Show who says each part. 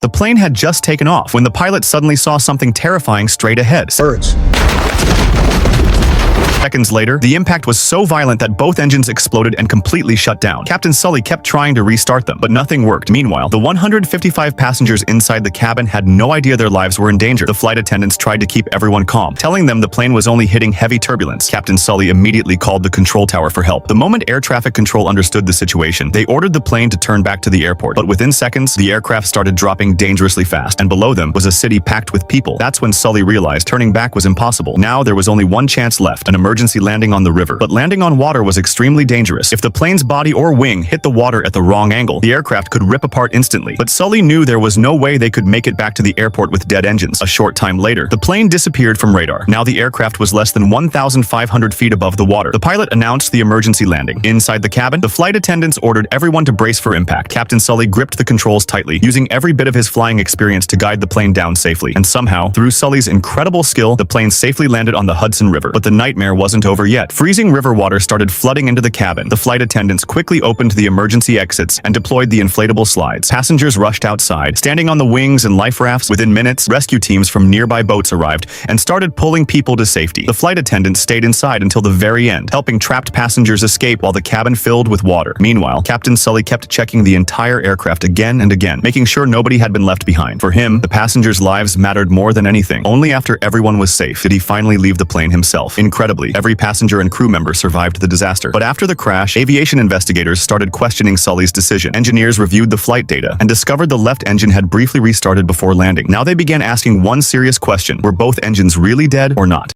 Speaker 1: The plane had just taken off when the pilot suddenly saw something terrifying straight ahead.
Speaker 2: Birds.
Speaker 1: Seconds later, the impact was so violent that both engines exploded and completely shut down. Captain Sully kept trying to restart them, but nothing worked. Meanwhile, the 155 passengers inside the cabin had no idea their lives were in danger. The flight attendants tried to keep everyone calm, telling them the plane was only hitting heavy turbulence. Captain Sully immediately called the control tower for help. The moment air traffic control understood the situation, they ordered the plane to turn back to the airport. But within seconds, the aircraft started dropping dangerously fast, and below them was a city packed with people. That's when Sully realized turning back was impossible. Now there was only one chance left, an emergency landing on the river. But landing on water was extremely dangerous. If the plane's body or wing hit the water at the wrong angle, the aircraft could rip apart instantly. But Sully knew there was no way they could make it back to the airport with dead engines. A short time later, the plane disappeared from radar. Now the aircraft was less than 1,500 feet above the water. The pilot announced the emergency landing. Inside the cabin, the flight attendants ordered everyone to brace for impact. Captain Sully gripped the controls tightly, using every bit of his flying experience to guide the plane down safely. And somehow, through Sully's incredible skill, the plane safely landed on the Hudson River. But the nightmare wasn't over yet. Freezing river water started flooding into the cabin. The flight attendants quickly opened the emergency exits and deployed the inflatable slides. Passengers rushed outside, standing on the wings and life rafts. Within minutes, rescue teams from nearby boats arrived and started pulling people to safety. The flight attendants stayed inside until the very end, helping trapped passengers escape while the cabin filled with water. Meanwhile, Captain Sully kept checking the entire aircraft again and again, making sure nobody had been left behind. For him, the passengers' lives mattered more than anything. Only after everyone was safe did he finally leave the plane himself. Incredibly, every passenger and crew member survived the disaster. But after the crash, aviation investigators started questioning Sully's decision. Engineers reviewed the flight data and discovered the left engine had briefly restarted before landing. Now they began asking one serious question: were both engines really dead or not?